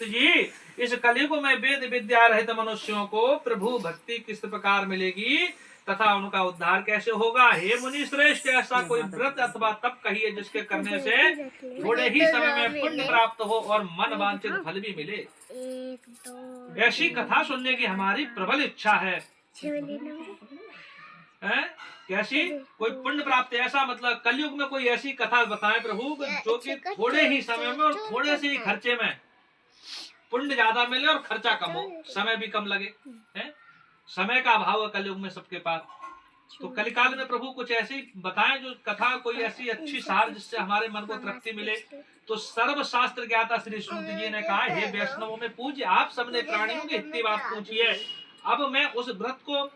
जी, इस कलयुग में वेद विद्या रहित मनुष्यों को प्रभु भक्ति किस प्रकार मिलेगी तथा उनका उद्धार कैसे होगा? हे मुनि श्रेष्ठ, ऐसा कोई व्रत अथवा तप कहिए जिसके करने से थोड़े ही समय में पुण्य प्राप्त हो और मन वांछित फल भी मिले। ऐसी कथा सुनने की हमारी प्रबल इच्छा है। कैसी? कोई पुण्य प्राप्त, ऐसा मतलब कलयुग में कोई ऐसी कथा बताएं प्रभु जो कि थोड़े ही समय में और थोड़े से ही खर्चे में पुण्य ज्यादा मिले और खर्चा कम हो, समय भी कम लगे। है समय का अभाव है कलयुग में सबके पास, तो कलिकाल में प्रभु कुछ ऐसी बताएं जो कथा, कोई ऐसी अच्छी सार जिससे हमारे मन को तृप्ति मिले। तो सर्व शास्त्र ज्ञाता श्री सूत जी ने कहा, हे वैष्णवों में पूज्य, आप सबने प्राणियों की इतनी बात पूछी है, अब मैं उस व्रत को,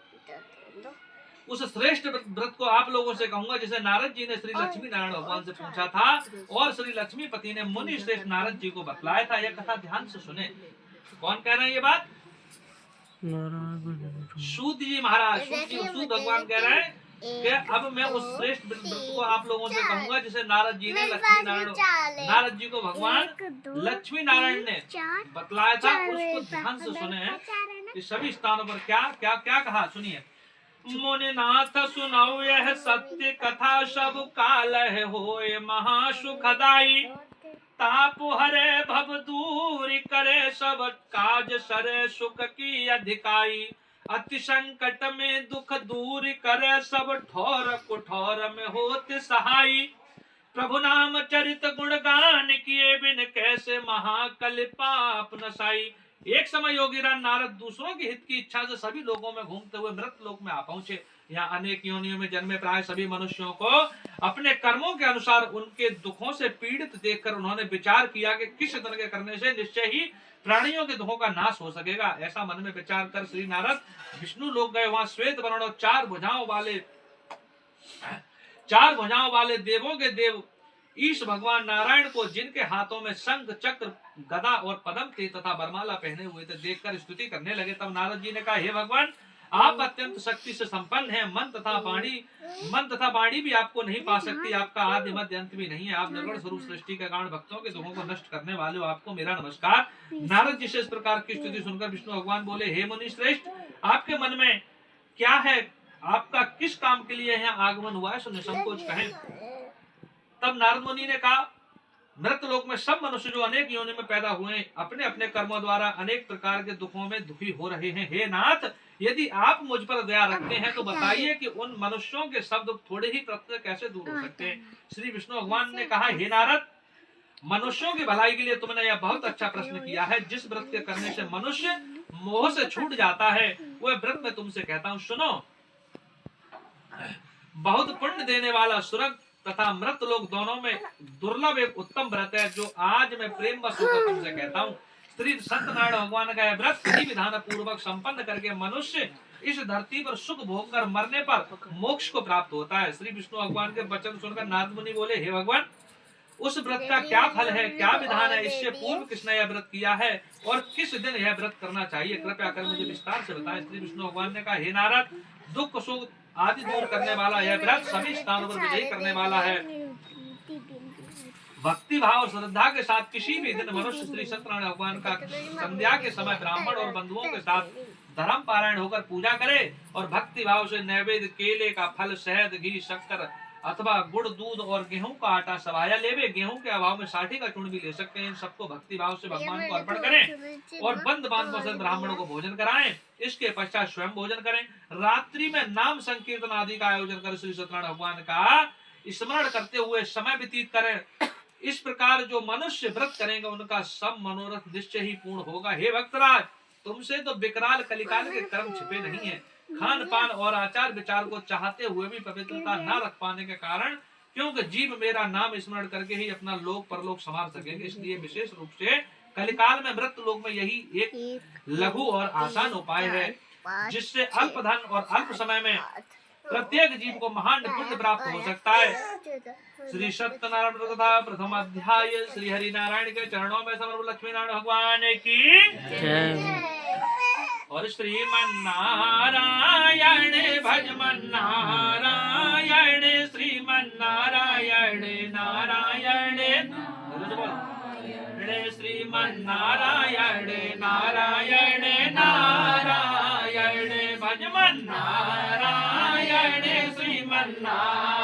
उस श्रेष्ठ व्रत को आप लोगों से कहूंगा जिसे नारद जी ने श्री लक्ष्मी नारायण भगवान से पूछा था और श्री लक्ष्मी पति ने मुनि श्रेष्ठ नारद जी को बतलाया था। यह कथा ध्यान से सुने। कौन कह रहे हैं ये बात? सूत जी महाराज, सूत भगवान कह रहे हैं कि अब मैं उस श्रेष्ठ व्रत को आप लोगों से कहूंगा जिसे नारद जी ने लक्ष्मी नारायण, नारद जी को भगवान लक्ष्मी नारायण ने बतलाया था, उसको ध्यान से सुने कि सभी स्थानों पर क्या क्या क्या कहा। सुनिए। मुनिनाथ सुनाओ यह सत्य कथा, सब काल है होए महासुखदाई, ताप हरे भव दूर करे सब काज सरे सुख की अधिकाई, अति संकट में दुख दूर करे सब ठोर कुठोर में होते सहाई, प्रभु नाम चरित गुणगान किए बिन कैसे महाकल पाप नसाई। एक समय योगीराज नारद दूसरों के हित की इच्छा से सभी लोगों में घूमते हुए मृत लोक में आ पहुंचे। यहाँ अनेक योनियों में जन्मे प्राय सभी मनुष्यों को अपने कर्मों के अनुसार उनके दुखों से पीड़ित देखकर उन्होंने विचार किया कि किस तरह के करने से निश्चय ही प्राणियों के दुखों का नाश हो सकेगा। ऐसा मन में विचार कर श्री नारद विष्णु लोक गए। वहां श्वेत वर्ण और चार भुजाओं वाले देवों के देव ईश भगवान नारायण को, जिनके हाथों में शंख चक्र गदा और पद्म थे तथा बरमाला पहने हुए थे, देखकर स्तुति करने लगे। तब नारद जी ने कहा, हे भगवान, आप अत्यंत शक्ति से संपन्न हैं, मन तथा वाणी भी आपको नहीं पा सकती, आपका आदि मध्य अंत भी नहीं है, आप निर्गुण स्वरूप सृष्टि के कारण भक्तों के दुखों को नष्ट करने वाले हो, आपको मेरा नमस्कार। नारद जी से इस प्रकार की स्तुति सुनकर विष्णु भगवान बोले, हे मुनि श्रेष्ठ, आपके मन में क्या है, आपका किस काम के लिए यहाँ आगमन हुआ है, सो निसंकोच कहें। तब नारद मुनि ने कहा, मृत लोक में सब मनुष्य जो अनेक योनि में पैदा हुए अपने अपने कर्मों द्वारा अनेक प्रकार के दुखों में दुखी हो रहे हैं। हे नाथ, यदि आप मुझ पर दया रखते हैं तो बताइए कि उन मनुष्यों के सब दुख थोड़े ही प्रत्यय कैसे दूर हो सकते हैं। श्री विष्णु भगवान ने कहा, हे नारद, मनुष्यों की भलाई के लिए तुमने यह बहुत अच्छा प्रश्न किया है। जिस व्रत के करने से मनुष्य मोह से छूट जाता है वह व्रत मैं तुमसे कहता हूँ, सुनो। बहुत पुण्य देने वाला स्वर्ग तथा मृत लोक दोनों में दुर्लभ एक उत्तम व्रत है, जो आज मैं प्रेम बस होकर तुमसे कहता हूँ। श्री सत्यनारायण भगवान का यह व्रत विधि विधान पूर्वक संपन्न करके मनुष्य इस धरती पर सुख भोग कर मरने पर मोक्ष को प्राप्त होता है। श्री विष्णु भगवान के वचन सुनकर नारद मुनि बोले, हे भगवान, उस व्रत का क्या फल है, क्या विधान है, इससे पूर्व किसने यह व्रत किया है और किस दिन यह व्रत करना चाहिए, कृपया कर मुझे विस्तार से बताएं। श्री विष्णु भगवान ने कहा, हे नारद, दुख सुख आदि दूर करने वाला यह व्रत सभी स्थानों पर विजयी करने वाला है। भक्ति भाव और श्रद्धा के साथ किसी भी दिन मनुष्य श्री सत्यनारायण भगवान का संध्या के समय ब्राह्मण और बंधुओं के साथ धर्म पारायण होकर पूजा करे और भक्ति भाव से नैवेद्य केले का फल, शहद, घी, शक्कर अथवा गुड़, दूध और गेहूं का आटा सवाया लेवे। गेहूं के अभाव में साठी का चूर्ण भी ले सकते हैं। सबको भक्ति भाव से भगवान को अर्पण करें और बंद बांधों से ब्राह्मणों को भोजन कराएं। इसके पश्चात स्वयं भोजन करें। रात्रि में नाम संकीर्तन आदि का आयोजन कर श्री सत्यनारायण भगवान का स्मरण करते हुए समय व्यतीत करें। इस प्रकार जो मनुष्य व्रत करेंगे उनका सब मनोरथ निश्चय ही पूर्ण होगा। हे भक्तराज, तुमसे तो विकराल कलिकाल के कर्म छिपे नहीं है। खान पान और आचार विचार को चाहते हुए भी पवित्रता न रख पाने के कारण, क्योंकि जीव मेरा नाम स्मरण करके ही अपना लोक परलोक संभाल सकेंगे, इसलिए विशेष रूप से कलिकाल में मृत लोक में यही एक लघु और आसान उपाय है जिससे अल्प धन और अल्प समय में प्रत्येक जीव को महान पुण्य प्राप्त हो सकता है। श्री सत्यनारायण कथा प्रथम अध्याय श्री हरि नारायण के चरणों में समर्पित लक्ष्मी नारायण भगवान की और श्रीमन नारायण भजमन नारायण श्रीमन नारायण नारायण श्रीमन्नारायण नारायण नारायण भजमन नारायण श्रीमन्नारायण